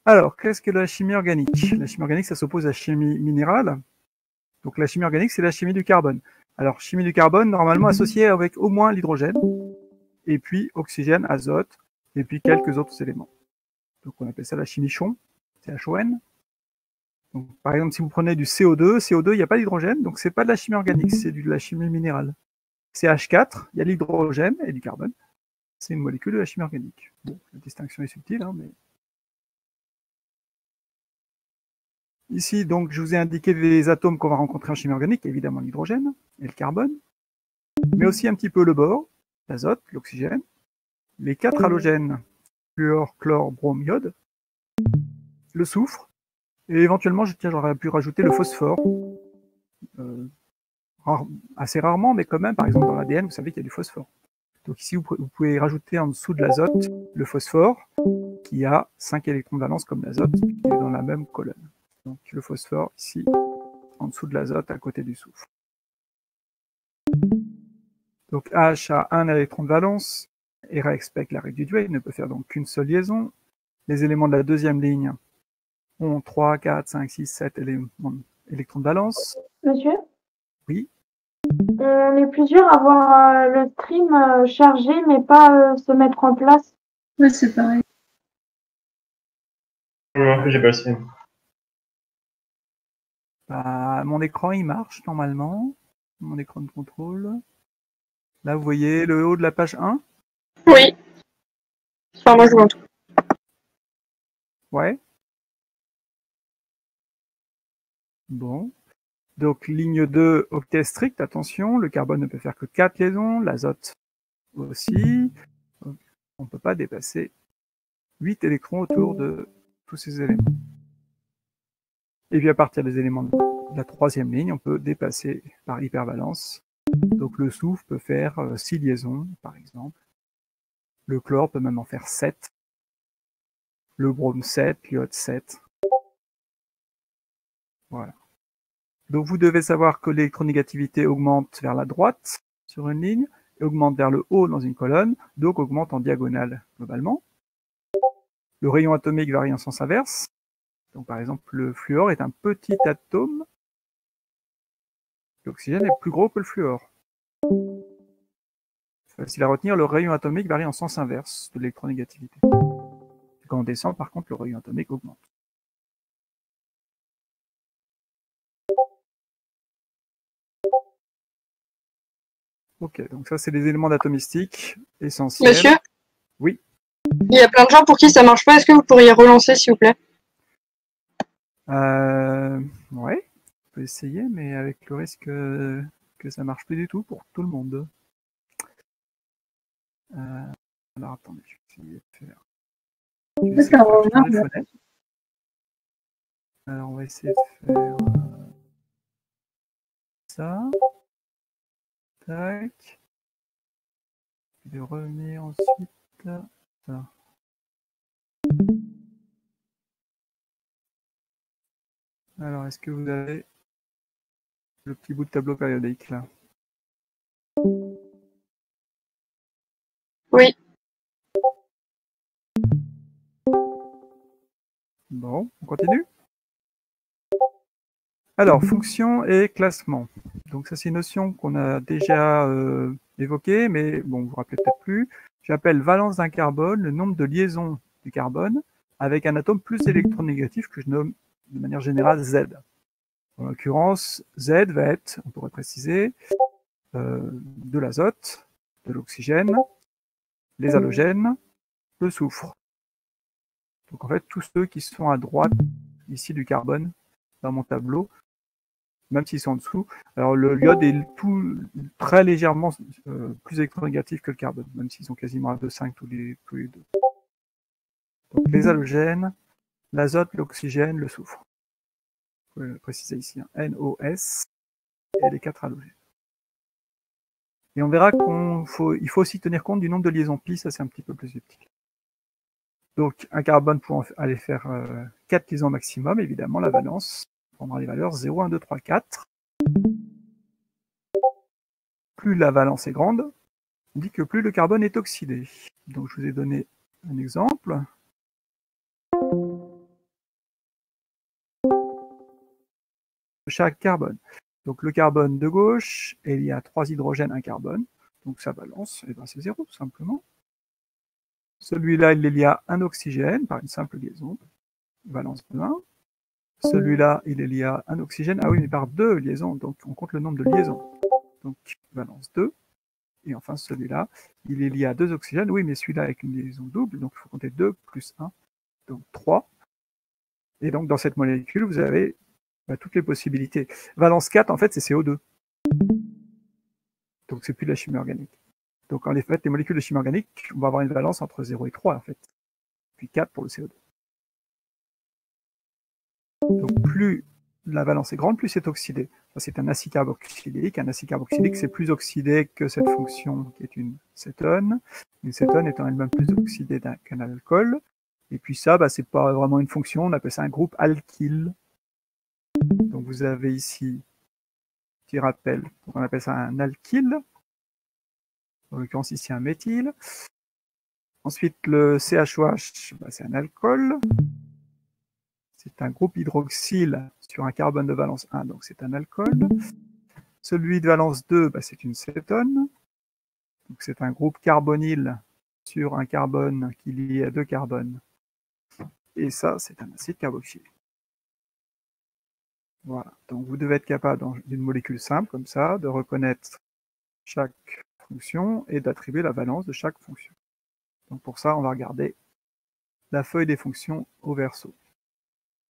Alors, qu'est-ce que la chimie organique? La chimie organique, ça s'oppose à la chimie minérale. Donc la chimie organique, c'est la chimie du carbone. Alors, chimie du carbone, normalement associée avec au moins l'hydrogène, et puis oxygène, azote, et puis quelques autres éléments. Donc on appelle ça la chimie CHON, CHON. Donc, par exemple, si vous prenez du CO2, CO2, il n'y a pas d'hydrogène, donc c'est pas de la chimie organique, c'est de la chimie minérale. CH4, il y a l'hydrogène et du carbone. C'est une molécule de la chimie organique. Bon, la distinction est subtile, hein, mais... Ici, donc, je vous ai indiqué les atomes qu'on va rencontrer en chimie organique, évidemment l'hydrogène et le carbone, mais aussi un petit peu le bore, l'azote, l'oxygène, les 4 halogènes, fluor, chlore, brome, iode, le soufre, et éventuellement, j'aurais pu rajouter le phosphore, assez rarement, mais quand même, par exemple, dans l'ADN, vous savez qu'il y a du phosphore. Donc ici, vous pouvez rajouter en dessous de l'azote le phosphore, qui a 5 électrons de valence comme l'azote, qui est dans la même colonne. Donc le phosphore, ici, en dessous de l'azote, à côté du soufre. Donc H a un électron de valence, et respecte la règle du duel, il ne peut faire donc qu'une seule liaison. Les éléments de la deuxième ligne ont 3, 4, 5, 6, 7 électrons de valence. Monsieur? Oui. On est plusieurs à voir le stream chargé, mais pas se mettre en place. Ouais, c'est pareil. J'ai pas le stream. Bah, mon écran, il marche normalement. Mon écran de contrôle. Là, vous voyez le haut de la page 1? Oui. Enfin, moi, je vois tout. Ouais. Bon. Donc, ligne 2, octet strict, attention, le carbone ne peut faire que 4 liaisons, l'azote aussi. Donc, on ne peut pas dépasser 8 électrons autour de tous ces éléments. Et puis, à partir des éléments de la troisième ligne, on peut dépasser par hypervalence. Donc, le soufre peut faire 6 liaisons, par exemple. Le chlore peut même en faire 7. Le brome 7, l'iode 7. Voilà. Donc vous devez savoir que l'électronégativité augmente vers la droite sur une ligne et augmente vers le haut dans une colonne, donc augmente en diagonale globalement. Le rayon atomique varie en sens inverse. Donc par exemple, le fluor est un petit atome. L'oxygène est plus gros que le fluor. C'est facile à retenir, le rayon atomique varie en sens inverse de l'électronégativité. Quand on descend, par contre, le rayon atomique augmente. Ok, donc ça c'est les éléments d'atomistique essentiels. Monsieur? Oui. Il y a plein de gens pour qui ça marche pas. Est-ce que vous pourriez relancer, s'il vous plaît? Ouais, on peut essayer, mais avec le risque que ça marche plus du tout pour tout le monde. Alors attendez, je vais essayer de faire. Changer de fenêtre. Alors on va essayer de faire ça. Tac. De revenir ensuite. Ça. Alors est-ce que vous avez le petit bout de tableau périodique là? Oui. Bon, on continue. Alors, fonction et classement. Donc ça, c'est une notion qu'on a déjà évoquée, mais bon, vous vous rappelez peut-être plus. J'appelle valence d'un carbone le nombre de liaisons du carbone avec un atome plus électronégatif que je nomme de manière générale Z. En l'occurrence, Z va être, on pourrait préciser, de l'azote, de l'oxygène, les halogènes, le soufre. Donc en fait, tous ceux qui sont à droite ici du carbone dans mon tableau, même s'ils sont en dessous. Alors le iode est très légèrement plus électronégatif que le carbone, même s'ils sont quasiment à 2,5 tous les deux. Donc les halogènes, l'azote, l'oxygène, le soufre. Vous pouvez le préciser ici, hein. NOS et les 4 halogènes. Et on verra qu'il faut aussi tenir compte du nombre de liaisons pi, ça c'est un petit peu plus subtil. Donc un carbone pour aller faire 4 liaisons maximum, évidemment la valence prendra les valeurs 0, 1, 2, 3, 4. Plus la valence est grande, on dit que plus le carbone est oxydé. Donc je vous ai donné un exemple. chaque carbone. Donc le carbone de gauche, il y a 3 hydrogènes, 1 carbone. Donc ça balance, et ben c'est 0 tout simplement. Celui-là, il y a 1 oxygène par une simple liaison, valence de 1. Celui-là, il y a 1 oxygène, ah oui, mais par 2 liaisons, donc on compte le nombre de liaisons. Donc valence 2. Et enfin celui-là, il y a 2 oxygènes, oui, mais celui-là avec une liaison double, donc il faut compter 2 plus 1, donc 3. Et donc dans cette molécule, vous avez toutes les possibilités. Valence 4, en fait, c'est CO2. Donc c'est plus de la chimie organique. Donc en fait, les molécules de chimie organique, on va avoir une valence entre 0 et 3, en fait. Puis 4 pour le CO2. Donc plus la valence est grande, plus c'est oxydé. Ça, c'est un acide carboxylique. Un acide carboxylique, c'est plus oxydé que cette fonction qui est une cétone. Une cétone étant elle-même plus oxydée qu'un alcool. Et puis ça, c'est pas vraiment une fonction, on appelle ça un groupe alkyle. Donc vous avez ici, petit rappel, on appelle ça un alkyle. En l'occurrence ici un méthyle. Ensuite le CHOH, c'est un alcool. C'est un groupe hydroxyle sur un carbone de valence 1, donc c'est un alcool. Celui de valence 2, c'est une cétone. Donc c'est un groupe carbonyle sur un carbone qui lie à 2 carbones. Et ça, c'est un acide carboxylique. Voilà, donc vous devez être capable d'une molécule simple comme ça, de reconnaître chaque fonction et d'attribuer la valence de chaque fonction. Donc pour ça, on va regarder la feuille des fonctions au verso.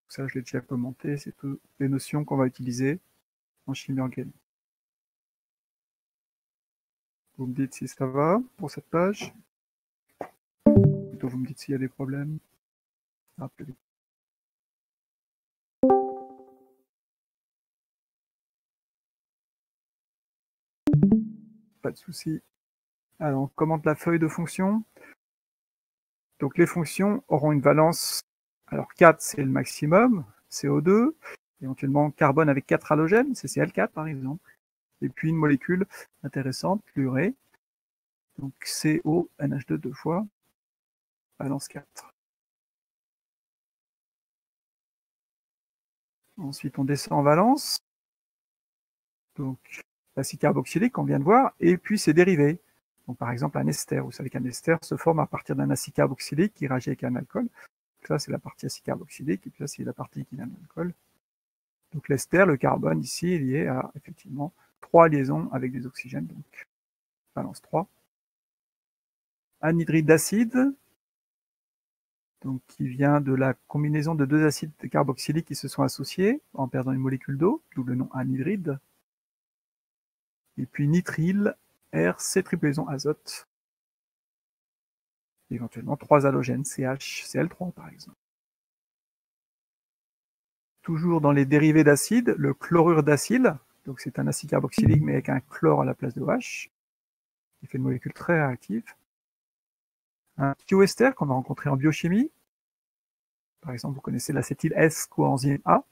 Ça, je l'ai déjà commenté, c'est toutes les notions qu'on va utiliser en chimie organique. Vous me dites si ça va pour cette page. Plutôt, vous me dites s'il y a des problèmes. Rappelez. Pas de souci. Alors, on commente la feuille de fonction. Donc, les fonctions auront une valence. Alors, 4, c'est le maximum. CO2. Éventuellement, carbone avec 4 halogènes. CCl4, par exemple. Et puis, une molécule intéressante, l'urée. Donc, CO, NH2 deux fois. Valence 4. Ensuite, on descend en valence. Donc, l'acide carboxylique qu'on vient de voir, et puis ses dérivés. Donc, par exemple, un ester. Vous savez qu'un ester se forme à partir d'un acide carboxylique qui réagit avec un alcool. Donc, ça, c'est la partie acide carboxylique, et puis là, c'est la partie qui vient de l'alcool. Donc, l'ester, le carbone, ici, est lié à, effectivement, 3 liaisons avec des oxygènes, donc valence 3. Anhydride d'acide, donc qui vient de la combinaison de 2 acides carboxyliques qui se sont associés en perdant une molécule d'eau, d'où le nom anhydride. Et puis nitrile, R, C triple liaison azote. Éventuellement 3 halogènes, CH, Cl3 par exemple. Toujours dans les dérivés d'acide, le chlorure d'acyle, donc c'est un acide carboxylique mais avec un chlore à la place de OH, qui fait une molécule très réactive. Un thioester qu'on va rencontrer en biochimie. Par exemple, vous connaissez l'acétyl S coenzyme A.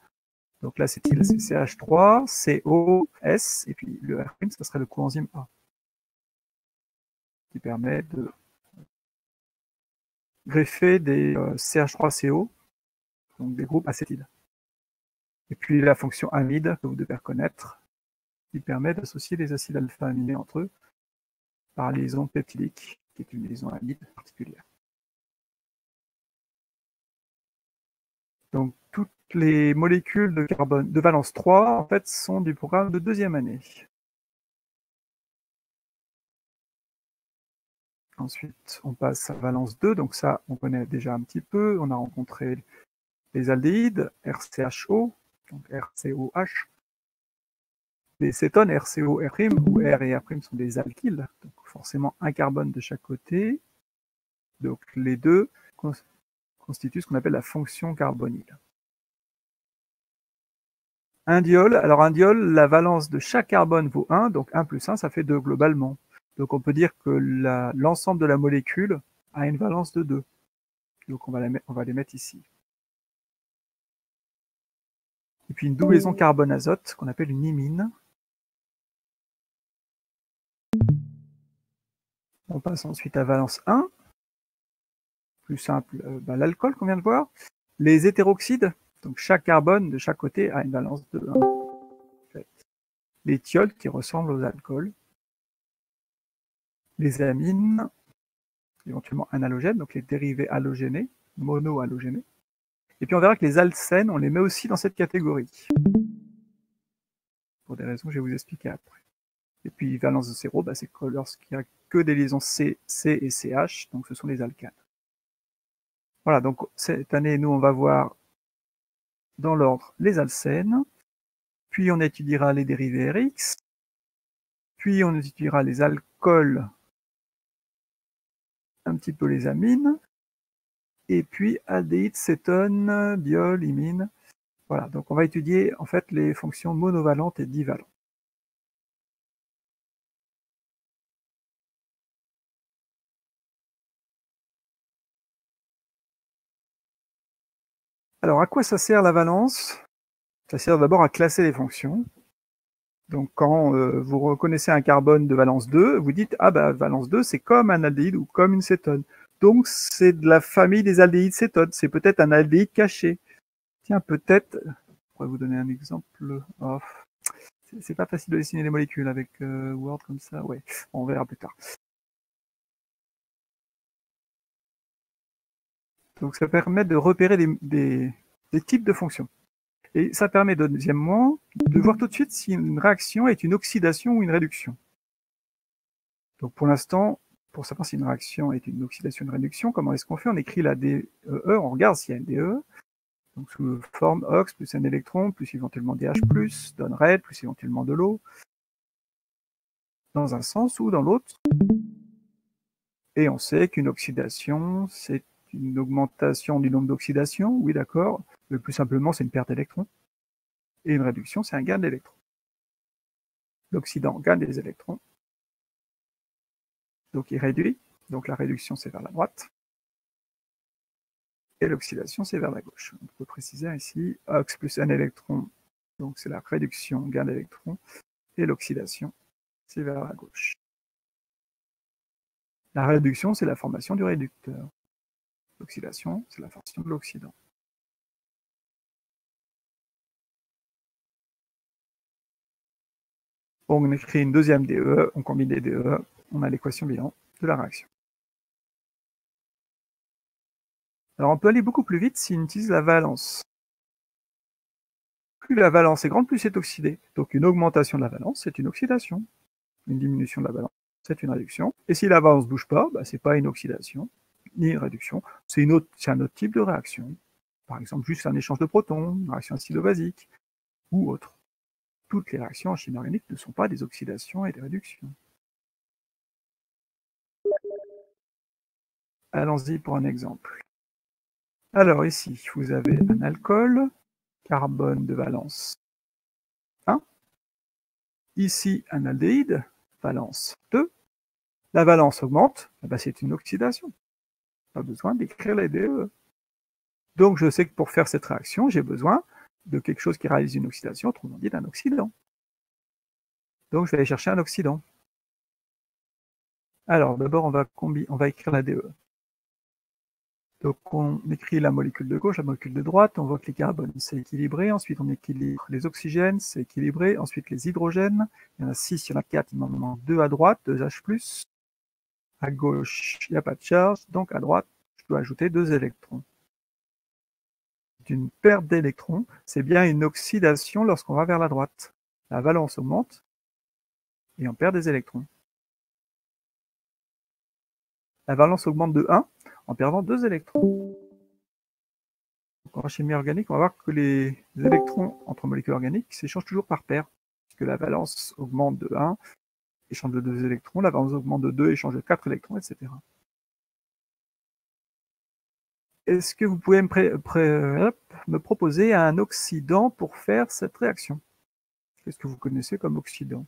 Donc l'acétyl, c'est CH3, CO, S, et puis le R', ça serait le coenzyme A, qui permet de greffer des CH3CO, donc des groupes acétyles. Et puis la fonction amide, que vous devez reconnaître, qui permet d'associer les acides alpha-aminés entre eux par liaison peptidique, qui est une liaison amide particulière. Donc toutes les molécules de carbone de valence 3, en fait, sont du programme de 2e année. Ensuite, on passe à valence 2, donc ça, on connaît déjà un petit peu. On a rencontré les aldéhydes, RCHO, donc RCOH. Les cétones, RCO, R', où R et R' sont des alkyles, donc forcément un carbone de chaque côté. Donc les deux constituent ce qu'on appelle la fonction carbonyle. Un diol, alors un diol, la valence de chaque carbone vaut 1, donc 1 plus 1, ça fait 2 globalement. Donc on peut dire que l'ensemble de la molécule a une valence de 2. Donc on va les mettre ici. Et puis une doublison carbone-azote qu'on appelle une imine. On passe ensuite à valence 1. Plus simple, l'alcool qu'on vient de voir. Les hétéroxydes, donc chaque carbone de chaque côté a une valence de 1. les thiols qui ressemblent aux alcools, les amines, éventuellement analogènes, donc les dérivés halogénés, monohalogénés. Et puis on verra que les alcènes, on les met aussi dans cette catégorie, pour des raisons que je vais vous expliquer après. Et puis valence de 0, c'est lorsqu'il n'y a que des liaisons C, C et CH, donc ce sont les alcanes. Voilà, donc cette année, nous, on va voir dans l'ordre les alcènes, puis on étudiera les dérivés RX, puis on étudiera les alcools, un petit peu les amines, et puis aldéhyde, cétone, biol, imine. Voilà, donc on va étudier en fait les fonctions monovalentes et divalentes. Alors à quoi ça sert la valence? Ça sert d'abord à classer les fonctions. Donc quand vous reconnaissez un carbone de valence 2, vous dites ah bah valence 2 c'est comme un aldéhyde ou comme une cétone. Donc c'est de la famille des aldéhydes cétones, c'est peut-être un aldéhyde caché. Tiens, peut-être, je pourrais vous donner un exemple. Oh, c'est pas facile de dessiner les molécules avec Word comme ça, ouais, on verra plus tard. Donc ça permet de repérer des types de fonctions. Et ça permet, deuxièmement, de voir tout de suite si une réaction est une oxydation ou une réduction. Donc pour l'instant, pour savoir si une réaction est une oxydation ou une réduction, comment est-ce qu'on fait? On écrit la DE, on regarde s'il y a une DE, donc sous forme OX plus un électron, plus éventuellement DH+, donne RED, plus éventuellement de l'eau, dans un sens ou dans l'autre. Et on sait qu'une oxydation, c'est une augmentation du nombre d'oxydations, oui d'accord, mais plus simplement c'est une perte d'électrons. Et une réduction, c'est un gain d'électrons. L'oxydant gagne des électrons, donc il réduit, donc la réduction c'est vers la droite, et l'oxydation c'est vers la gauche. On peut préciser ici, OX plus un électron, donc c'est la réduction, gain d'électrons, et l'oxydation c'est vers la gauche. La réduction c'est la formation du réducteur. L'oxydation c'est la formation de l'oxydant. On écrit une deuxième DE, on combine les DE, on a l'équation bilan de la réaction. Alors on peut aller beaucoup plus vite si on utilise la valence. Plus la valence est grande, plus c'est oxydé. Donc une augmentation de la valence, c'est une oxydation. Une diminution de la valence, c'est une réduction. Et si la valence ne bouge pas, c'est pas une oxydation, ni une réduction, c'est un autre type de réaction. Par exemple, juste un échange de protons, une réaction acido-basique, ou autre. Toutes les réactions en chimie organique ne sont pas des oxydations et des réductions. Allons-y pour un exemple. Alors ici, vous avez un alcool, carbone de valence 1. Ici, un aldéhyde, valence 2. La valence augmente, c'est une oxydation. Pas besoin d'écrire les DE. Donc je sais que pour faire cette réaction, j'ai besoin de quelque chose qui réalise une oxydation, autrement dit d'un oxydant. Donc je vais aller chercher un oxydant. Alors d'abord on va écrire la DE. Donc on écrit la molécule de gauche, la molécule de droite, on voit que les carbones c'est équilibré, ensuite on équilibre les oxygènes, c'est équilibré, ensuite les hydrogènes, il y en a 6, il y en a 4, il m'en manque 2 à droite, 2 H+, à gauche il n'y a pas de charge, donc à droite je dois ajouter 2 électrons. D'une perte d'électrons, c'est bien une oxydation lorsqu'on va vers la droite. La valence augmente et on perd des électrons. La valence augmente de 1 en perdant 2 électrons. Donc en chimie organique, on va voir que les électrons entre molécules organiques s'échangent toujours par paire, puisque la valence augmente de 1, échange de 2 électrons, la valence augmente de 2, échange de 4 électrons, etc. Est-ce que vous pouvez me proposer un oxydant pour faire cette réaction? Qu'est-ce que vous connaissez comme oxydant?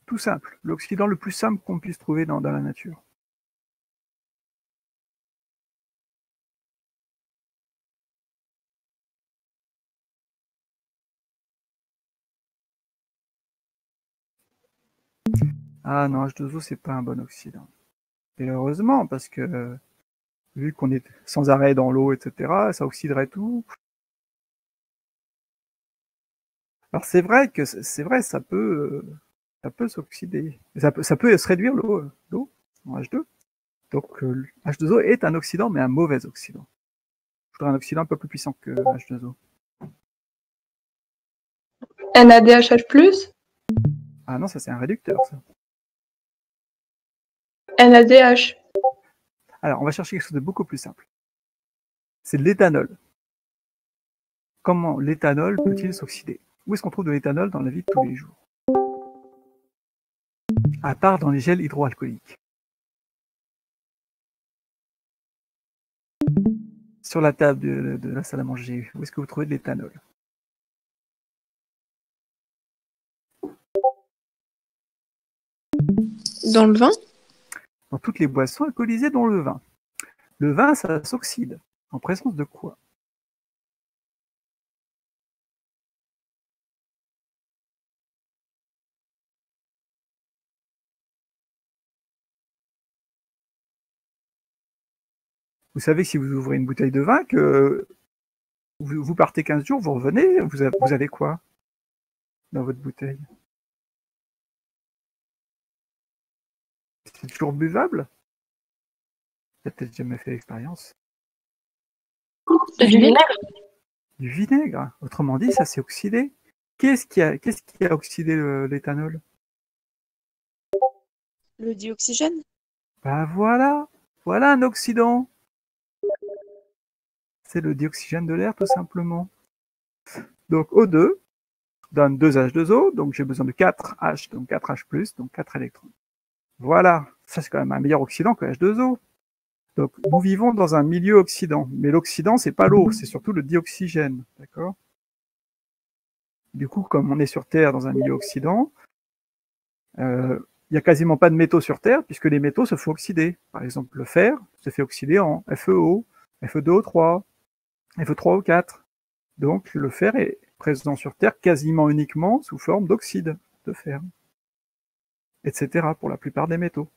Tout simple, l'oxydant le plus simple qu'on puisse trouver dans la nature. Ah non, H2O, c'est pas un bon oxydant. Et heureusement, parce que vu qu'on est sans arrêt dans l'eau, etc., ça oxyderait tout. Alors c'est vrai que ça peut s'oxyder. Ça peut se réduire l'eau en H2. Donc H2O est un oxydant, mais un mauvais oxydant. Je voudrais un oxydant un peu plus puissant que H2O. NADH+, Ah non, ça c'est un réducteur, ça. NADH. Alors, on va chercher quelque chose de beaucoup plus simple. C'est de l'éthanol. Comment l'éthanol peut-il s'oxyder? Où est-ce qu'on trouve de l'éthanol dans la vie de tous les jours? À part dans les gels hydroalcooliques. Sur la table de la salle à manger, où est-ce que vous trouvez de l'éthanol? Dans le vin? Dans toutes les boissons alcoolisées, dont le vin. Le vin, ça s'oxyde. En présence de quoi? Vous savez que si vous ouvrez une bouteille de vin, que vous partez 15 jours, vous revenez, vous avez quoi dans votre bouteille? C'est toujours buvable? Vous n'avez peut-être jamais fait l'expérience. Du vinaigre? Du vinaigre. Autrement dit, ça s'est oxydé. Qu'est-ce qui a oxydé l'éthanol? Le dioxygène? Ben voilà un oxydant. C'est le dioxygène de l'air, tout simplement. Donc O2 donne 2H2O, donc j'ai besoin de 4H, donc 4H+, donc 4 électrons. Voilà, ça c'est quand même un meilleur oxydant que H2O. Donc nous vivons dans un milieu oxydant, mais l'oxydant c'est pas l'eau, c'est surtout le dioxygène, d'accord? Du coup, comme on est sur Terre dans un milieu oxydant, il n'y a quasiment pas de métaux sur Terre, puisque les métaux se font oxyder. Par exemple, le fer se fait oxyder en FeO, Fe2O3, Fe3O4. Donc le fer est présent sur Terre quasiment uniquement sous forme d'oxyde de fer, etc. pour la plupart des métaux.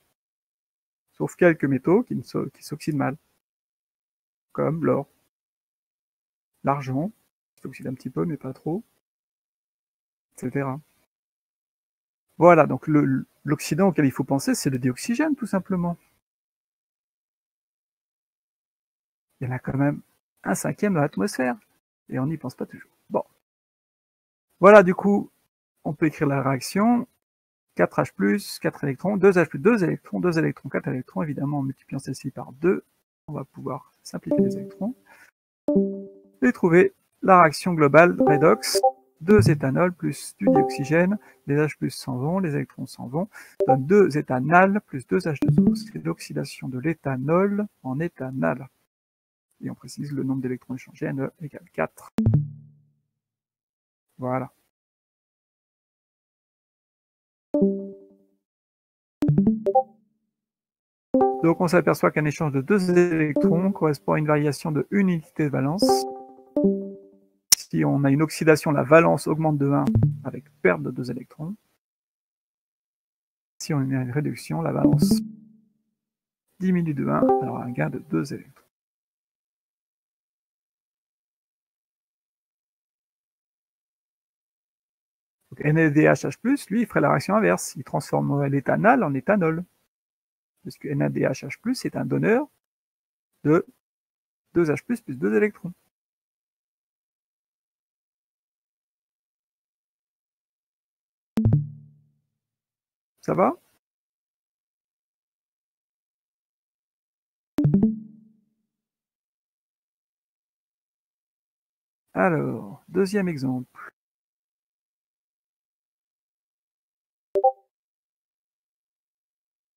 Sauf quelques métaux qui s'oxydent mal, comme l'or, l'argent, qui s'oxyde un petit peu mais pas trop, etc. Voilà, donc l'oxydant auquel il faut penser, c'est le dioxygène, tout simplement. Il y en a quand même un cinquième dans l'atmosphère, et on n'y pense pas toujours. Bon. Voilà, du coup, on peut écrire la réaction. 4H+, 4 électrons, 2H+, 2 électrons, 2 électrons, 4 électrons. Évidemment, en multipliant celle-ci par 2, on va pouvoir simplifier les électrons et trouver la réaction globale redox. 2 éthanol plus du dioxygène, les H+ s'en vont, les électrons s'en vont, donne 2 éthanal plus 2 H2O. C'est l'oxydation de l'éthanol en éthanal. Et on précise le nombre d'électrons échangés, Ne égale 4. Voilà. Donc on s'aperçoit qu'un échange de 2 électrons correspond à une variation de 1 unité de valence. Si on a une oxydation, la valence augmente de 1 avec perte de 2 électrons. Si on a une réduction, la valence diminue de 1, alors un gain de 2 électrons. Donc NADH+, lui, il ferait la réaction inverse. Il transformerait l'éthanal en éthanol. Parce que NADH+, est un donneur de 2H+, plus 2 électrons. Ça va? Alors, deuxième exemple.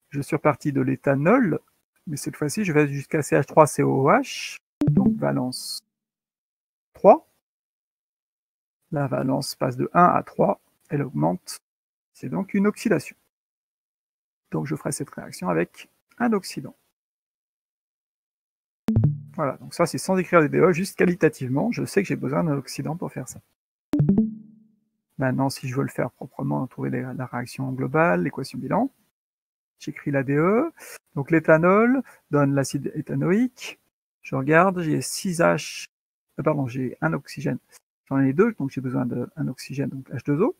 Je suis reparti de l'éthanol, mais cette fois-ci, je vais jusqu'à CH3COOH, donc valence 3. La valence passe de 1 à 3, elle augmente. C'est donc une oxydation. Donc je ferai cette réaction avec un oxydant. Voilà, donc ça c'est sans écrire les DE, juste qualitativement, je sais que j'ai besoin d'un oxydant pour faire ça. Maintenant, si je veux le faire proprement, trouver la réaction globale, l'équation bilan, J'écris l'ADE. Donc l'éthanol donne l'acide éthanoïque. Je regarde, j'ai 6H, pardon, j'ai un oxygène. J'en ai 2, donc j'ai besoin d'un oxygène, donc H2O.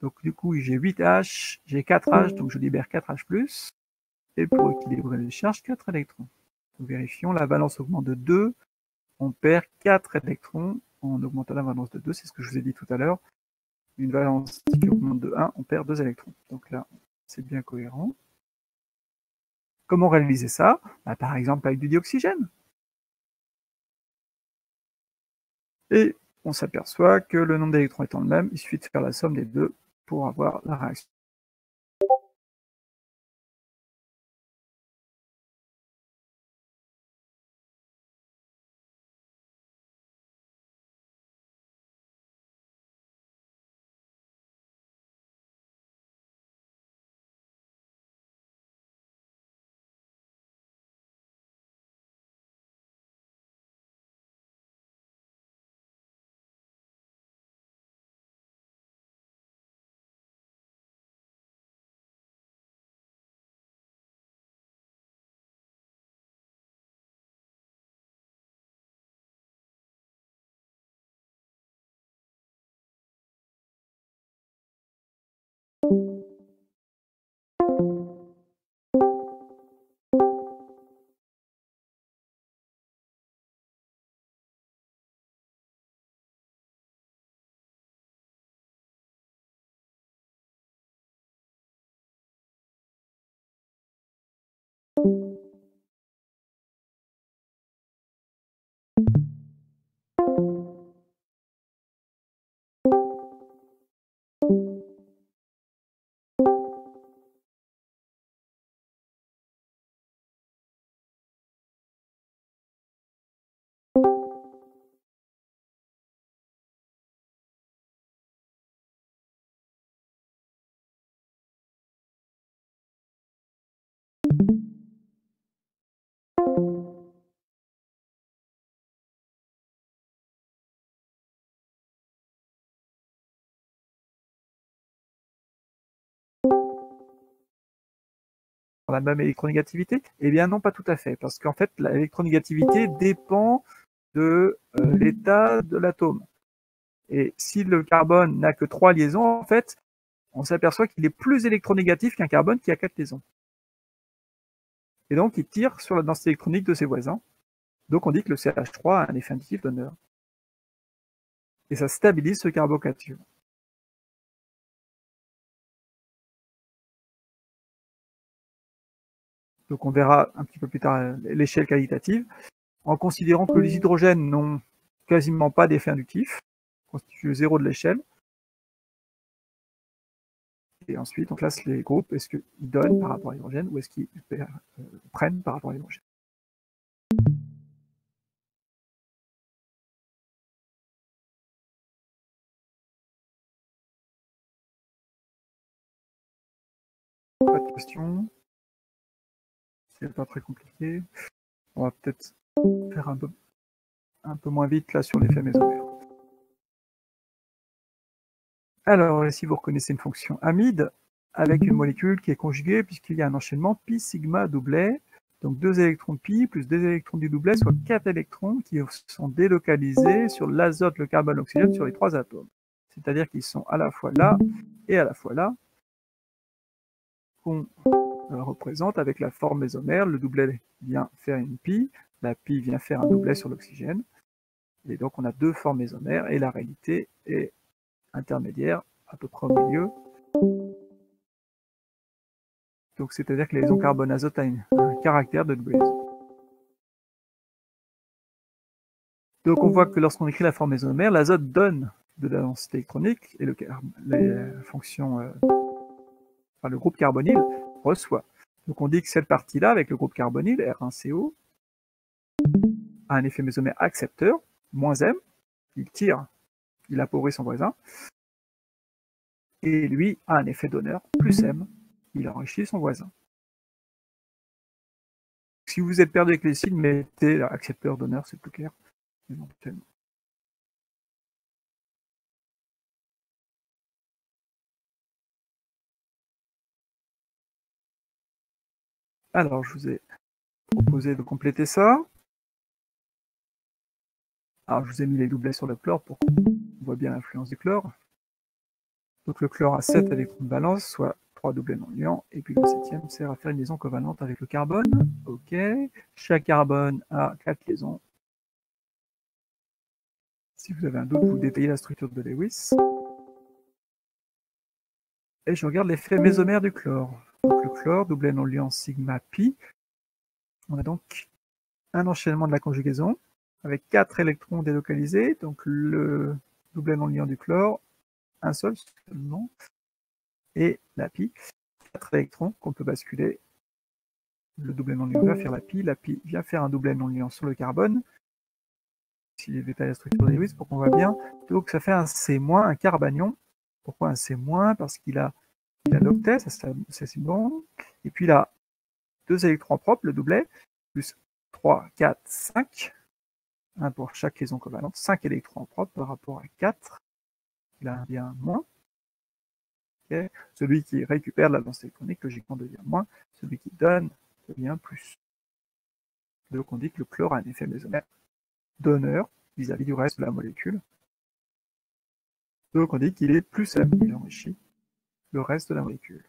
Donc du coup, j'ai 8H, j'ai 4H, donc je libère 4H+. Et pour équilibrer les charges, 4 électrons. Donc vérifions, la valence augmente de 2, on perd 4 électrons en augmentant la valence de 2, c'est ce que je vous ai dit tout à l'heure. Une valence qui augmente de 1, on perd 2 électrons. Donc là, c'est bien cohérent. Comment réaliser ça? Par exemple avec du dioxygène. Et on s'aperçoit que le nombre d'électrons étant le même, il suffit de faire la somme des deux pour avoir la réaction. La même électronégativité? Eh bien non, pas tout à fait, parce qu'en fait, l'électronégativité dépend de l'état de l'atome. Et si le carbone n'a que 3 liaisons, en fait, on s'aperçoit qu'il est plus électronégatif qu'un carbone qui a 4 liaisons. Et donc, il tire sur la densité électronique de ses voisins. Donc, on dit que le CH3 a un effet additif donneur. Et ça stabilise ce carbocation. Donc, on verra un petit peu plus tard l'échelle qualitative, en considérant que les hydrogènes n'ont quasiment pas d'effet inductif, constituent 0 de l'échelle. Et ensuite, on classe les groupes. Est-ce qu'ils donnent par rapport à l'hydrogène ou est-ce qu'ils prennent par rapport à l'hydrogène? Pas de questions? C'est pas très compliqué. On va peut-être faire un peu moins vite là sur l'effet mésomère. Alors, ici, vous reconnaissez une fonction amide avec une molécule qui est conjuguée puisqu'il y a un enchaînement pi sigma doublet. Donc 2 électrons de pi plus 2 électrons du doublet, soit 4 électrons qui sont délocalisés sur l'azote, le carbone, l'oxygène sur les 3 atomes. C'est-à-dire qu'ils sont à la fois là et à la fois là, qu'on représente avec la forme mésomère. Le doublet vient faire une pi, la pi vient faire un doublet sur l'oxygène. Et donc on a 2 formes mésomères et la réalité est intermédiaire, à peu près au milieu. Donc c'est-à-dire que la liaison carbone-azote a un caractère de double liaison. Donc on voit que lorsqu'on écrit la forme mésomère, l'azote donne de la densité électronique et le groupe carbonyle reçoit. Donc on dit que cette partie-là, avec le groupe carbonyle, R1CO, a un effet mésomère accepteur, moins M, il tire, il appauvrit son voisin, et lui a un effet donneur, plus M, il enrichit son voisin. Si vous êtes perdu avec les signes, mettez accepteur, donneur, c'est plus clair, éventuellement. Alors, je vous ai proposé de compléter ça. Alors, je vous ai mis les doublets sur le chlore pour qu'on voit bien l'influence du chlore. Donc, le chlore a 7 électrons de valence, soit 3 doublets non liants, et puis le 7e sert à faire une liaison covalente avec le carbone. Ok. Chaque carbone a 4 liaisons. Si vous avez un doute, vous détaillez la structure de Lewis. Et je regarde l'effet mésomère du chlore. Donc, le chlore, doublet non liant sigma pi. On a donc un enchaînement de la conjugaison avec 4 électrons délocalisés. Donc, le doublet non liant du chlore, un seul seulement, et la pi, 4 électrons qu'on peut basculer. Le doublet non liant va faire la pi vient faire un doublet non liant sur le carbone. Si je détaille la structure de Lewis pour qu'on voit bien, donc ça fait un C-, un carbanion. Pourquoi un C-? Parce qu'il a l'octet, ça c'est bon. Et puis il a 2 électrons propres, le doublet, plus 3, 4, 5, un pour chaque liaison covalente, 5 électrons propres par rapport à 4. Il a un bien moins. Okay. Celui qui récupère la densité électronique, logiquement, devient moins. Celui qui donne devient plus. Donc on dit que le chlore a un effet mésomère donneur vis-à-vis du reste de la molécule. Donc on dit qu'il est plus ami, il enrichit le reste de la molécule.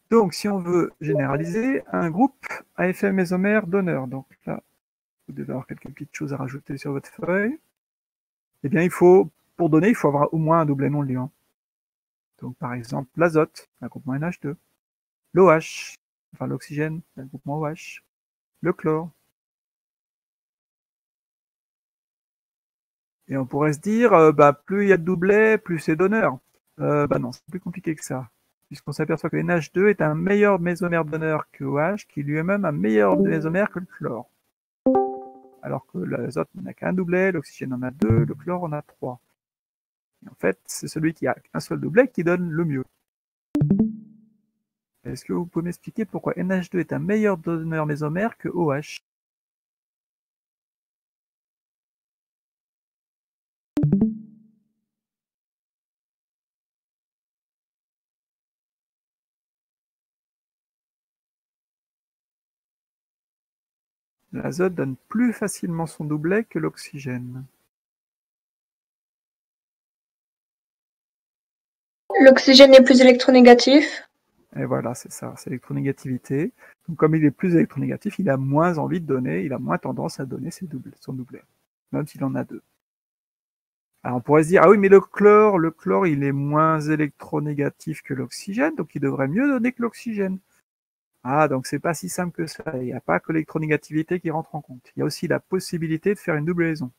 Donc si on veut généraliser, un groupe à effet mésomère donneur, donc là, vous devez avoir quelques petites choses à rajouter sur votre feuille, eh bien pour donner, il faut avoir au moins un doublet non liant. Donc par exemple, l'azote, un groupement NH2, l'OH, enfin l'oxygène, un groupement OH, le chlore. Et on pourrait se dire, plus il y a de doublets, plus c'est donneur. Non, c'est plus compliqué que ça. Puisqu'on s'aperçoit que NH2 est un meilleur mésomère donneur que OH, qui lui-même un meilleur mésomère que le chlore. Alors que l'azote n'a qu'un doublet, l'oxygène en a 2, le chlore en a 3. Et en fait, c'est celui qui a un seul doublet qui donne le mieux. Est-ce que vous pouvez m'expliquer pourquoi NH2 est un meilleur donneur mésomère que OH? L'azote donne plus facilement son doublet que l'oxygène. L'oxygène est plus électronégatif. Et voilà, c'est ça, c'est l'électronégativité. Donc comme il est plus électronégatif, il a moins envie de donner, il a moins tendance à donner son doublet, même s'il en a 2. Alors on pourrait se dire, ah oui, mais le chlore, il est moins électronégatif que l'oxygène, donc il devrait mieux donner que l'oxygène. Ah, donc c'est pas si simple que ça. Il n'y a pas que l'électronégativité qui rentre en compte. Il y a aussi la possibilité de faire une double liaison.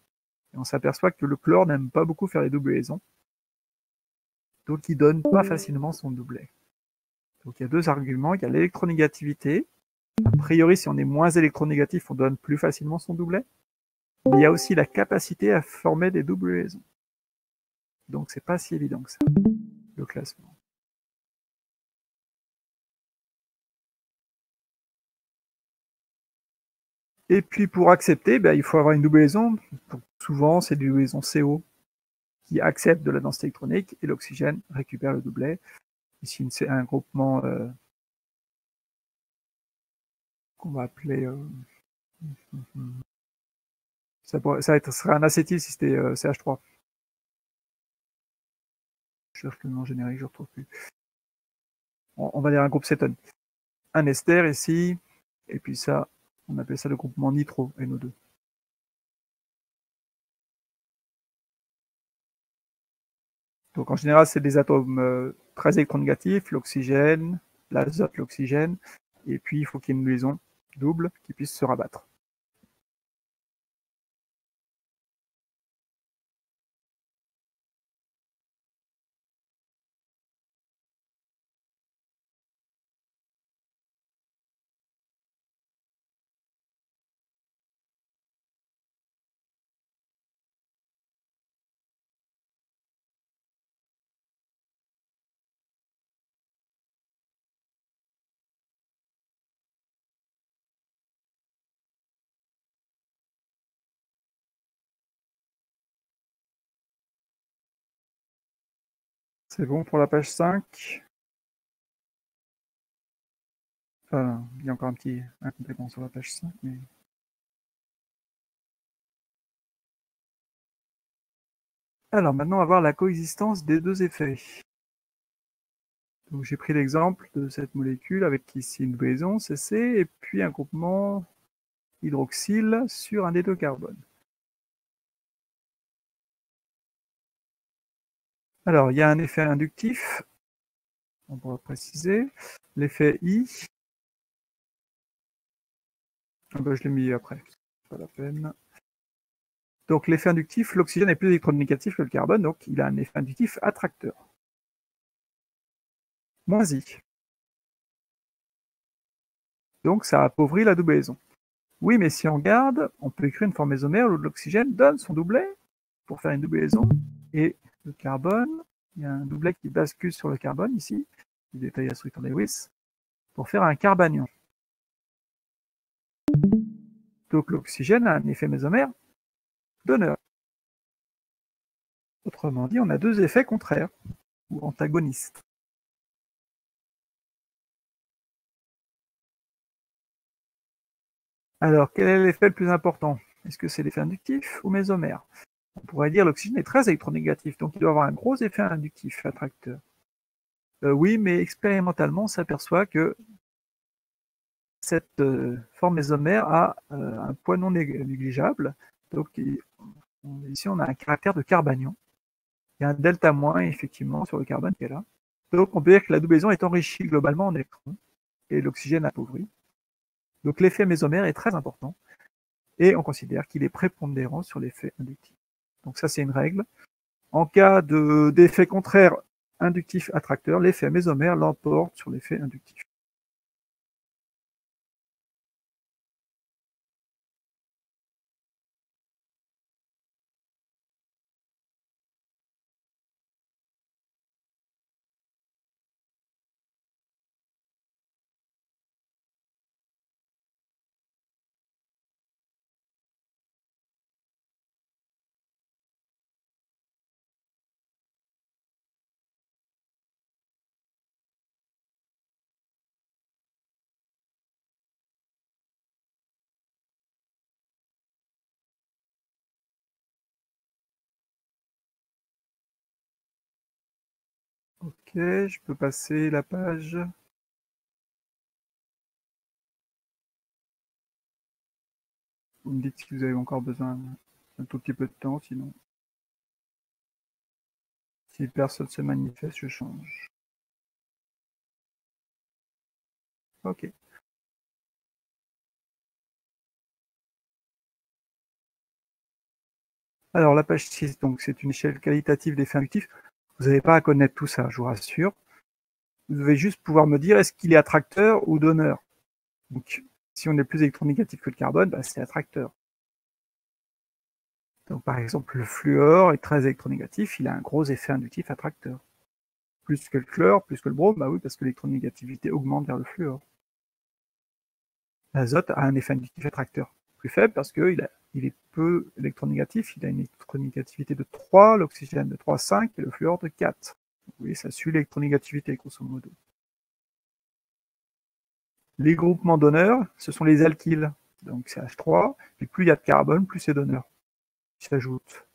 Et on s'aperçoit que le chlore n'aime pas beaucoup faire les doubles liaisons. Donc il donne pas facilement son doublet. Donc il y a 2 arguments. Il y a l'électronégativité. A priori, si on est moins électronégatif, on donne plus facilement son doublet. Mais il y a aussi la capacité à former des doubles liaisons. Donc c'est pas si évident que ça, le classement. Et puis pour accepter, il faut avoir une double liaison. Souvent, c'est des liaisons CO qui acceptent de la densité électronique et l'oxygène récupère le doublet. Ici, c'est un groupement qu'on va appeler... ça serait un acétyl si c'était CH3. Je cherche le nom générique, je ne retrouve plus. On va dire un groupe cétone. Un ester ici, et puis ça, on appelle ça le groupement nitro, NO2. Donc en général, c'est des atomes très électronégatifs, l'oxygène, l'azote, l'oxygène, et puis il faut qu'il y ait une liaison double qui puisse se rabattre. C'est bon pour la page 5. Enfin, il y a encore un petit complément sur la page 5. Mais... Alors maintenant, on va voir la coexistence des deux effets. Donc j'ai pris l'exemple de cette molécule avec ici une liaison CC et puis un groupement hydroxyle sur un des deux carbones. Alors il y a un effet inductif, on pourra préciser, l'effet I. Ah ben, je l'ai mis après, pas la peine. Donc l'effet inductif, l'oxygène est plus électronégatif que le carbone, donc il a un effet inductif attracteur. Moins I. Donc ça appauvrit la double liaison. Oui, mais si on regarde, on peut écrire une forme isomère où l'oxygène donne son doublet pour faire une double liaison, et le carbone, il y a un doublet qui bascule sur le carbone ici, qui détaille la structure de Lewis, pour faire un carbanion. Donc l'oxygène a un effet mésomère donneur. Autrement dit, on a deux effets contraires, ou antagonistes. Alors, quel est l'effet le plus important? Est-ce que c'est l'effet inductif ou mésomère? On pourrait dire que l'oxygène est très électronégatif, donc il doit avoir un gros effet inductif attracteur. Oui, mais expérimentalement, on s'aperçoit que cette forme mésomère a un poids non négligeable. Donc ici, on a un caractère de carbanion. Il y a un delta moins, effectivement, sur le carbone qui est là. Donc on peut dire que la double liaison est enrichie globalement en électrons et l'oxygène appauvri. Donc l'effet mésomère est très important et on considère qu'il est prépondérant sur l'effet inductif. Donc ça, c'est une règle. En cas d'effet contraire inductif attracteur, l'effet mésomère l'emporte sur l'effet inductif. Ok, je peux passer la page. Vous me dites si vous avez encore besoin d'un tout petit peu de temps, sinon. Si personne se manifeste, je change. Ok. Alors la page 6, donc c'est une échelle qualitative d'effets inductifs. Vous n'avez pas à connaître tout ça, je vous rassure. Vous devez juste pouvoir me dire est-ce qu'il est attracteur ou donneur. Donc si on est plus électronégatif que le carbone, bah, c'est attracteur. Donc par exemple le fluor est très électronégatif, il a un gros effet inductif attracteur. Plus que le chlore, plus que le brome, bah oui, parce que l'électronégativité augmente vers le fluor. L'azote a un effet inductif attracteur plus faible parce qu'il est peu électronégatif, il a une électronégativité de 3, l'oxygène de 3,5 et le fluor de 4. Vous voyez, ça suit l'électronégativité, grosso modo. Les groupements donneurs, ce sont les alkyles. Donc c'est H3, et plus il y a de carbone, plus c'est donneur. Qui s'ajoute.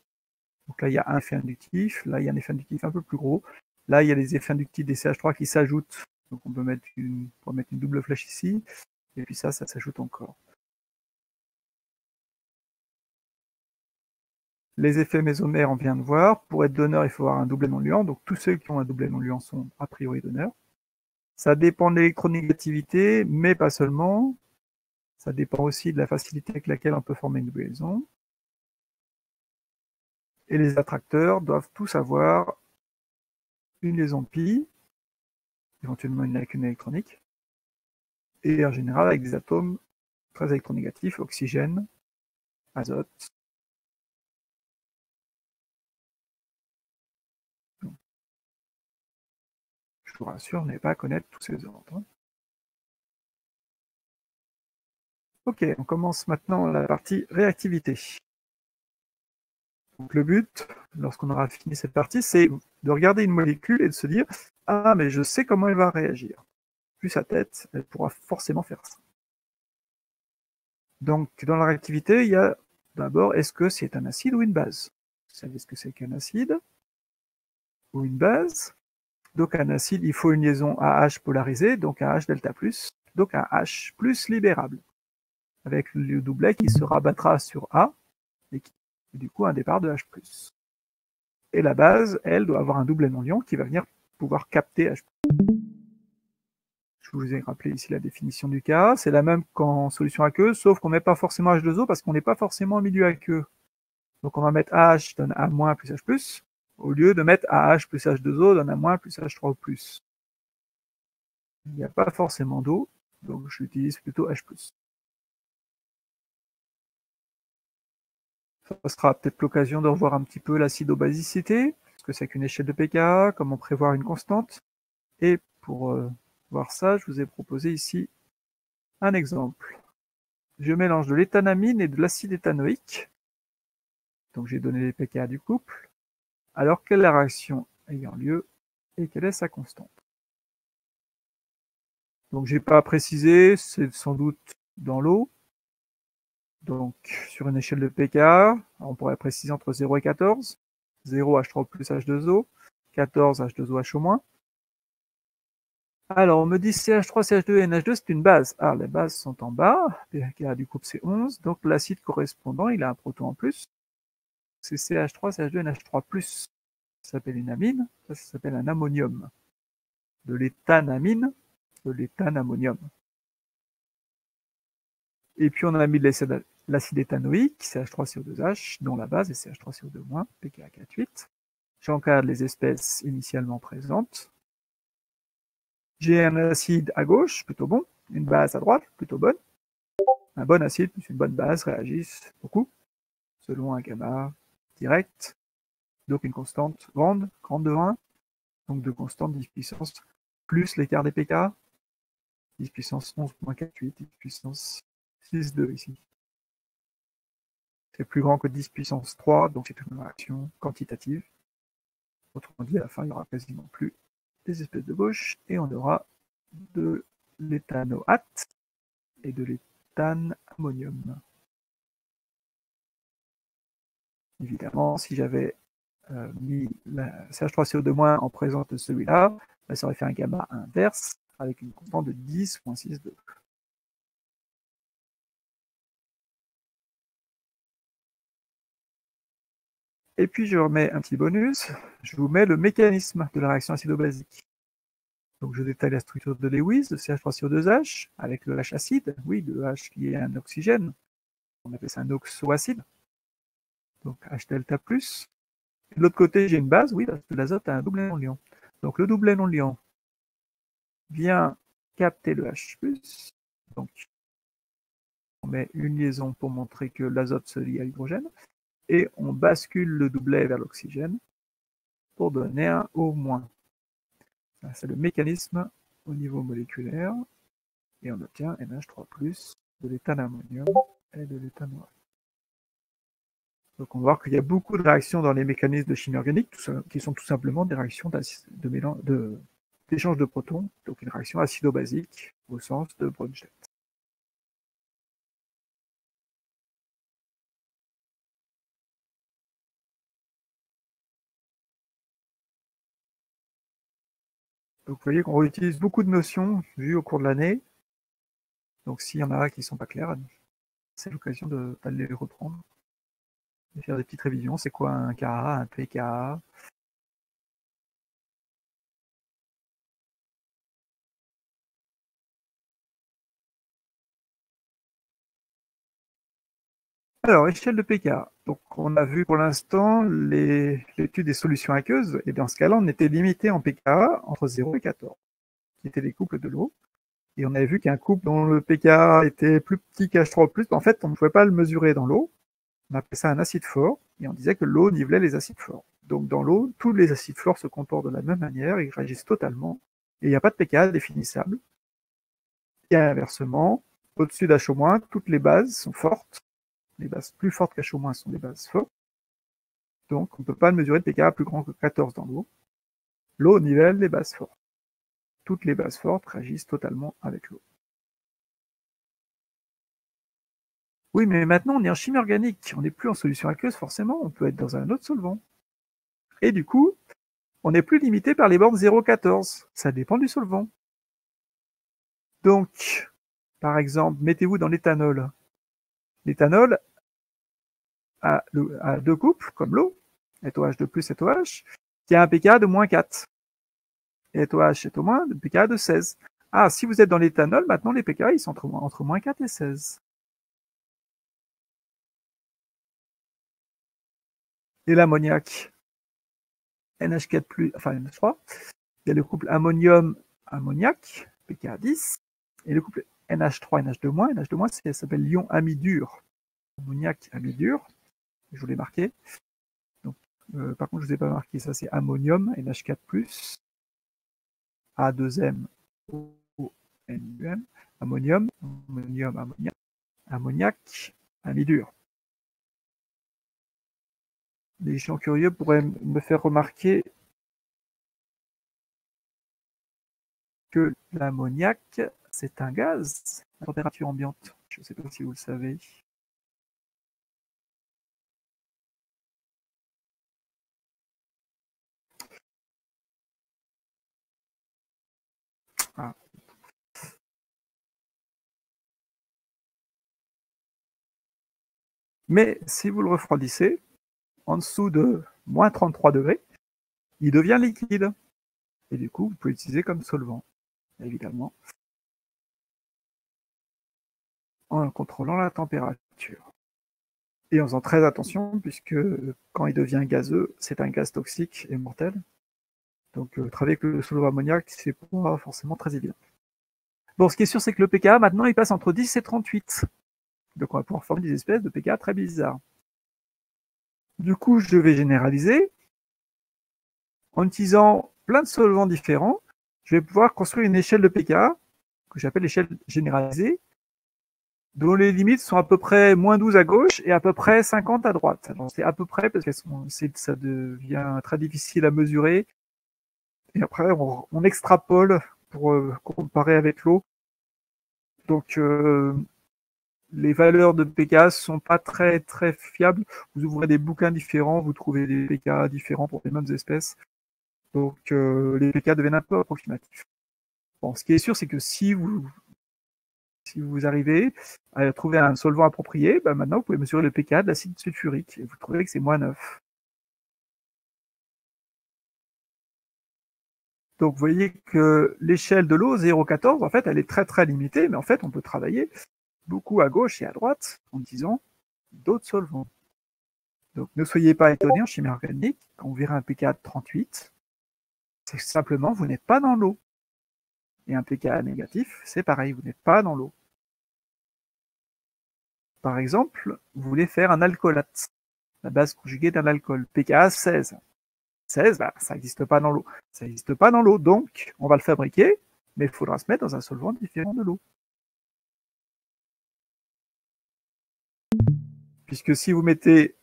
Donc là, il y a un effet inductif, là, il y a un effet inductif un peu plus gros. Là, il y a les effets inductifs des CH3 qui s'ajoutent. Donc on peut mettre une double flèche ici, et puis ça s'ajoute encore. Les effets mésomères, on vient de voir. Pour être donneur, il faut avoir un doublet non-luant. Donc tous ceux qui ont un doublet non-luant sont a priori donneurs. Ça dépend de l'électronégativité, mais pas seulement. Ça dépend aussi de la facilité avec laquelle on peut former une double liaison. Et les attracteurs doivent tous avoir une liaison pi, éventuellement une lacune électronique, et en général avec des atomes très électronégatifs, oxygène, azote. Donc, je vous rassure, on n'est pas à connaître tous ces ordres. Ok, on commence maintenant la partie réactivité. Donc le but, lorsqu'on aura fini cette partie, c'est de regarder une molécule et de se dire « Ah, mais je sais comment elle va réagir ». Plus sa tête, elle pourra forcément faire ça. Donc dans la réactivité, il y a d'abord, est-ce que c'est un acide ou une base? Vous savez ce que c'est qu'un acide ou une base? Donc un acide, il faut une liaison AH polarisée, donc un H delta+, donc un H plus libérable, avec le doublet qui se rabattra sur A, et du coup un départ de H+. Et la base, elle, doit avoir un doublet non-liant qui va venir pouvoir capter H+. Je vous ai rappelé ici la définition du cas, c'est la même qu'en solution aqueuse, sauf qu'on ne met pas forcément H2O parce qu'on n'est pas forcément en milieu aqueux. Donc on va mettre AH donne A- plus H+, au lieu de mettre AH plus H2O donne A- plus H3O+. Il n'y a pas forcément d'eau, donc j'utilise plutôt H+. Ça sera peut-être l'occasion de revoir un petit peu l'acido-basicité, ce que c'est qu'une échelle de pKa, comment prévoir une constante. Et pour voir ça, je vous ai proposé ici un exemple. Je mélange de l'éthanamine et de l'acide éthanoïque. Donc j'ai donné les pKa du couple. Alors quelle est la réaction ayant lieu et quelle est sa constante? Donc j'ai pas précisé, c'est sans doute dans l'eau. Donc sur une échelle de pKa, on pourrait préciser entre 0 et 14. 0 H3 plus H2O, 14 H2OH-. Alors on me dit CH3, CH2 et NH2, c'est une base. Ah, les bases sont en bas, pKa du couple c'est 11, donc l'acide correspondant, il a un proton en plus. C'est CH3, CH2, NH3+. Ça s'appelle une amine, ça s'appelle un ammonium. De l'éthanamine, de l'éthanammonium. Et puis on a mis de l'acide éthanoïque, CH3CO2H, dont la base est CH3CO2-, pKa 4,8. J'encadre les espèces initialement présentes. J'ai un acide à gauche, plutôt bon, une base à droite, plutôt bonne. Un bon acide plus une bonne base réagissent beaucoup, selon un gamma direct, donc une constante grande, grande de 1, donc de constante 10 puissance, plus l'écart des pK, 10 puissance 11 moins 4,8, 10 puissance 6,2 ici. C'est plus grand que 10 puissance 3, donc c'est une réaction quantitative. Autrement dit, à la fin, il n'y aura quasiment plus des espèces de gauche, et on aura de l'éthanoate et de l'éthanammonium. Évidemment, si j'avais mis la CH3CO2- en présence de celui-là, ça aurait fait un gamma inverse avec une constante de 10,62. Et puis je remets un petit bonus, je vous mets le mécanisme de la réaction acido-basique. Donc je détaille la structure de Lewis, de CH3CO2H, avec le H acide, oui, le H qui est un oxygène, on appelle ça un oxoacide, donc H delta+. De l'autre côté, j'ai une base, oui, parce que l'azote a un doublet non-liant. Donc le doublet non-liant vient capter le H+, donc on met une liaison pour montrer que l'azote se lie à l'hydrogène, et on bascule le doublet vers l'oxygène pour donner un O-. C'est le mécanisme au niveau moléculaire, et on obtient NH3+, de l'éthanammonium et de l'éthanoate. Donc on va voir qu'il y a beaucoup de réactions dans les mécanismes de chimie organique qui sont tout simplement des réactions d'échange de protons, donc une réaction acido-basique au sens de Bronsted. Donc vous voyez qu'on réutilise beaucoup de notions vues au cours de l'année. Donc s'il y en a qui ne sont pas claires, c'est l'occasion d'aller les reprendre et faire des petites révisions. C'est quoi un Ka, un pKa? Alors, échelle de pKa. Donc on a vu pour l'instant l'étude des solutions aqueuses, et dans ce cas-là, on était limité en pKa entre 0 et 14, qui étaient les couples de l'eau. Et on avait vu qu'un couple dont le pKa était plus petit qu'H3+, en fait, on ne pouvait pas le mesurer dans l'eau. On appelait ça un acide fort, et on disait que l'eau nivelait les acides forts. Donc dans l'eau, tous les acides forts se comportent de la même manière, ils réagissent totalement, et il n'y a pas de pKa définissable. Et inversement, au-dessus d'H-, toutes les bases sont fortes. Les bases plus fortes qu'H- sont des bases fortes. Donc, on ne peut pas mesurer de pKa plus grand que 14 dans l'eau. L'eau nivelle les bases fortes. Toutes les bases fortes réagissent totalement avec l'eau. Oui, mais maintenant, on est en chimie organique. On n'est plus en solution aqueuse, forcément. On peut être dans un autre solvant. Et du coup, on n'est plus limité par les bornes 0,14. Ça dépend du solvant. Donc, par exemple, mettez-vous dans l'éthanol. L'éthanol a deux couples, comme l'eau, SOH2 plus SOH, qui a un pKa de moins 4. Et SOH est au moins de pKa de 16. Ah, si vous êtes dans l'éthanol, maintenant les pKa, ils sont entre moins 4 et 16. Et l'ammoniac, NH4+, enfin NH3, il y a le couple ammonium-ammoniac, pKa 10, et le couple NH3, NH2-, NH2-, ça s'appelle l'ion amidure. Ammoniac, amidure, je vous l'ai marqué. Donc, par contre, je ne vous ai pas marqué, ça c'est ammonium, NH4+, A2M, ONUM, ammonium, ammoniac, ammoniac, amidure. Les gens curieux pourraient me faire remarquer que l'ammoniac, c'est un gaz à température ambiante. Je ne sais pas si vous le savez. Ah. Mais si vous le refroidissez, en dessous de moins 33 degrés, il devient liquide. Et du coup, vous pouvez l'utiliser comme solvant, évidemment, en contrôlant la température. Et en faisant très attention, puisque quand il devient gazeux, c'est un gaz toxique et mortel. Donc travailler avec le solvant ammoniac, c'est pas forcément très évident. Bon, ce qui est sûr, c'est que le pKa, maintenant, il passe entre 10 et 38. Donc on va pouvoir former des espèces de pKa très bizarres. Du coup, je vais généraliser. En utilisant plein de solvants différents, je vais pouvoir construire une échelle de pKa, que j'appelle l'échelle généralisée, dont les limites sont à peu près moins 12 à gauche et à peu près 50 à droite. C'est à peu près parce que ça devient très difficile à mesurer. Et après, on extrapole pour comparer avec l'eau. Donc, les valeurs de pKa sont pas très très fiables. Vous ouvrez des bouquins différents, vous trouvez des pKa différents pour les mêmes espèces. Donc, les pKa deviennent un peu approximatifs. Bon, ce qui est sûr, c'est que si vous arrivez à trouver un solvant approprié, bah maintenant vous pouvez mesurer le pKa de l'acide sulfurique et vous trouvez que c'est moins 9. Donc vous voyez que l'échelle de l'eau 0,14, en fait, elle est très très limitée, mais en fait, on peut travailler beaucoup à gauche et à droite en utilisant d'autres solvants. Donc ne soyez pas étonnés en chimie organique, quand vous verrez un pKa de 38, c'est simplement vous n'êtes pas dans l'eau. Et un pKa négatif, c'est pareil, vous n'êtes pas dans l'eau. Par exemple, vous voulez faire un alcoolate, la base conjuguée d'un alcool, pKa 16. 16, bah, ça n'existe pas dans l'eau. Ça n'existe pas dans l'eau, donc on va le fabriquer, mais il faudra se mettre dans un solvant différent de l'eau. Puisque si vous mettez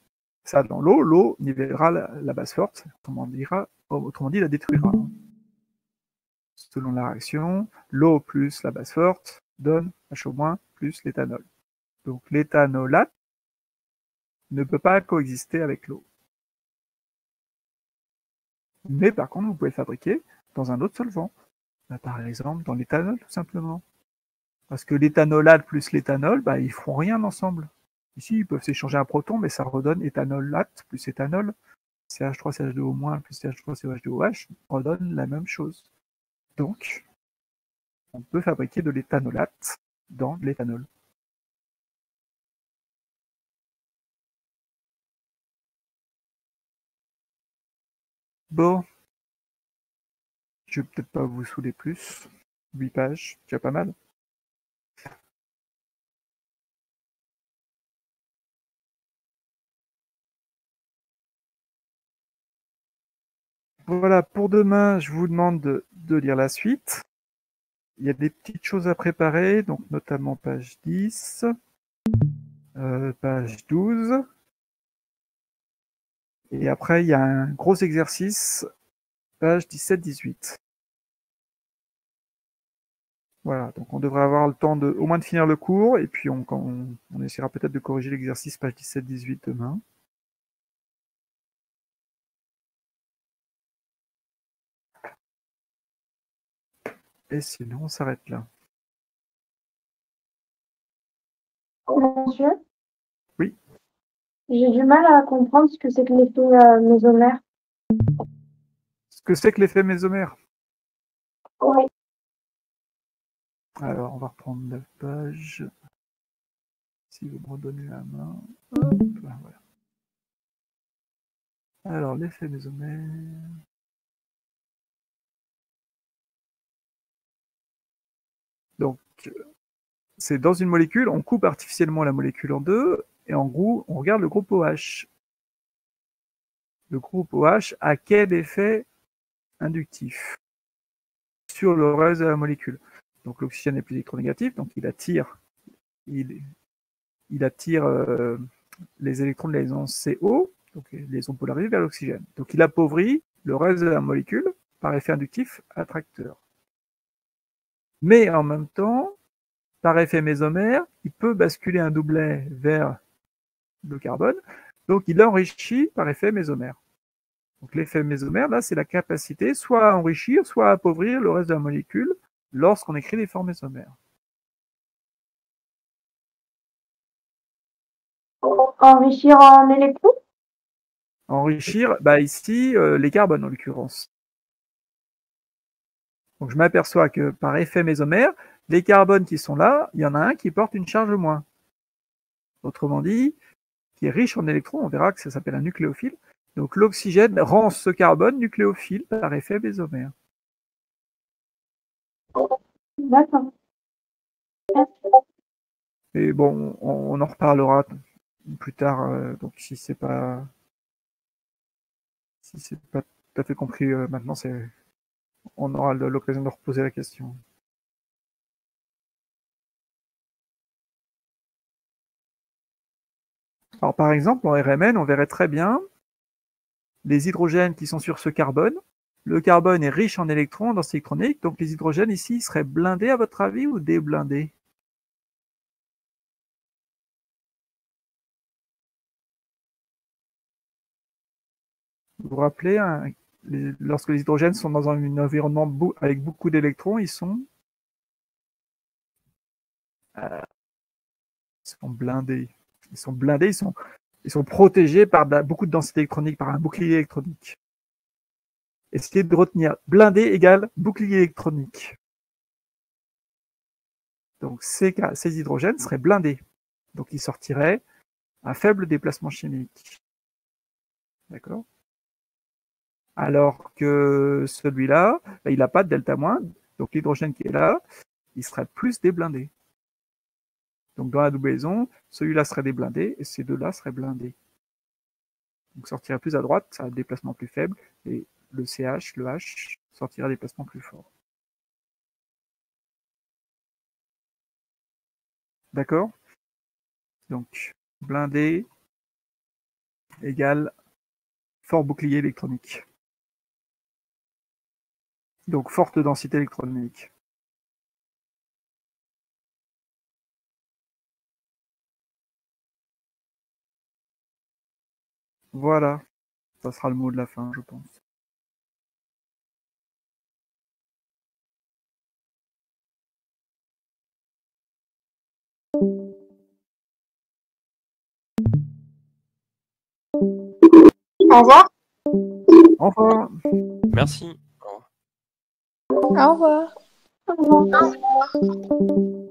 ça dans l'eau, l'eau nivellera la base forte, autrement dit la détruira. Selon la réaction, l'eau plus la base forte donne H- plus l'éthanol. Donc l'éthanolate ne peut pas coexister avec l'eau. Mais par contre, vous pouvez le fabriquer dans un autre solvant. Bah, par exemple, dans l'éthanol, tout simplement. Parce que l'éthanolate plus l'éthanol, bah, ils ne feront rien ensemble. Ici, ils peuvent s'échanger un proton, mais ça redonne éthanolate plus éthanol. CH3, CH2O- plus CH3, COH2OH redonne la même chose. Donc, on peut fabriquer de l'éthanolate dans de l'éthanol. Bon, je vais peut-être pas vous saouler plus. 8 pages, déjà pas mal. Voilà, pour demain, je vous demande de lire la suite. Il y a des petites choses à préparer, donc notamment page 10, page 12, Et après, il y a un gros exercice, page 17-18. Voilà, donc on devrait avoir le temps au moins de finir le cours, et puis on essaiera peut-être de corriger l'exercice page 17-18 demain. Et sinon, on s'arrête là. Monsieur, Oui. j'ai du mal à comprendre ce que c'est que l'effet mésomère. Ce que c'est que l'effet mésomère? Oui. Alors, on va reprendre la page. Si vous me redonnez la main. Hop, voilà. Alors, l'effet mésomère. Donc, c'est dans une molécule, on coupe artificiellement la molécule en deux, et en gros, on regarde le groupe OH. Le groupe OH a quel effet inductif sur le reste de la molécule? Donc, l'oxygène est plus électronégatif, donc il attire les électrons de la liaison CO, donc les liaisons polarisées, vers l'oxygène. Donc, il appauvrit le reste de la molécule par effet inductif attracteur. Mais en même temps, par effet mésomère, il peut basculer un doublet vers le carbone, donc il enrichit par effet mésomère. Donc l'effet mésomère, là, c'est la capacité soit à enrichir, soit à appauvrir le reste de la molécule lorsqu'on écrit des formes mésomères. Enrichir en électrons? Enrichir, bah ici, les carbones en l'occurrence. Donc je m'aperçois que par effet mésomère, les carbones qui sont là, il y en a un qui porte une charge moins. Autrement dit, qui est riche en électrons, on verra que ça s'appelle un nucléophile. Donc l'oxygène rend ce carbone nucléophile par effet mésomère. D'accord. Et bon, on en reparlera plus tard, donc si c'est pas tout à fait compris maintenant, on aura l'occasion de reposer la question. Alors par exemple, en RMN, on verrait très bien les hydrogènes qui sont sur ce carbone. Le carbone est riche en électrons, en densité électronique, donc les hydrogènes ici seraient blindés à votre avis ou déblindés? Vous vous rappelez, lorsque les hydrogènes sont dans un environnement avec beaucoup d'électrons, ils sont blindés. Ils sont blindés, ils sont protégés par beaucoup de densité électronique, par un bouclier électronique. Essayez de retenir blindé égale bouclier électronique. Donc ces hydrogènes seraient blindés. Donc ils sortiraient à faible déplacement chimique. D'accord? Alors que celui-là, il n'a pas de delta-, donc l'hydrogène qui est là, il serait plus déblindé. Donc dans la double-liaison, celui-là serait déblindé et ces deux-là seraient blindés. Donc sortirait plus à droite, ça a un déplacement plus faible, et le CH, le H, sortira à déplacement plus fort. D'accord? Donc blindé égale fort bouclier électronique. Donc forte densité électronique. Voilà, ça sera le mot de la fin, je pense. Au revoir. Au revoir. Merci. Au revoir. Au revoir.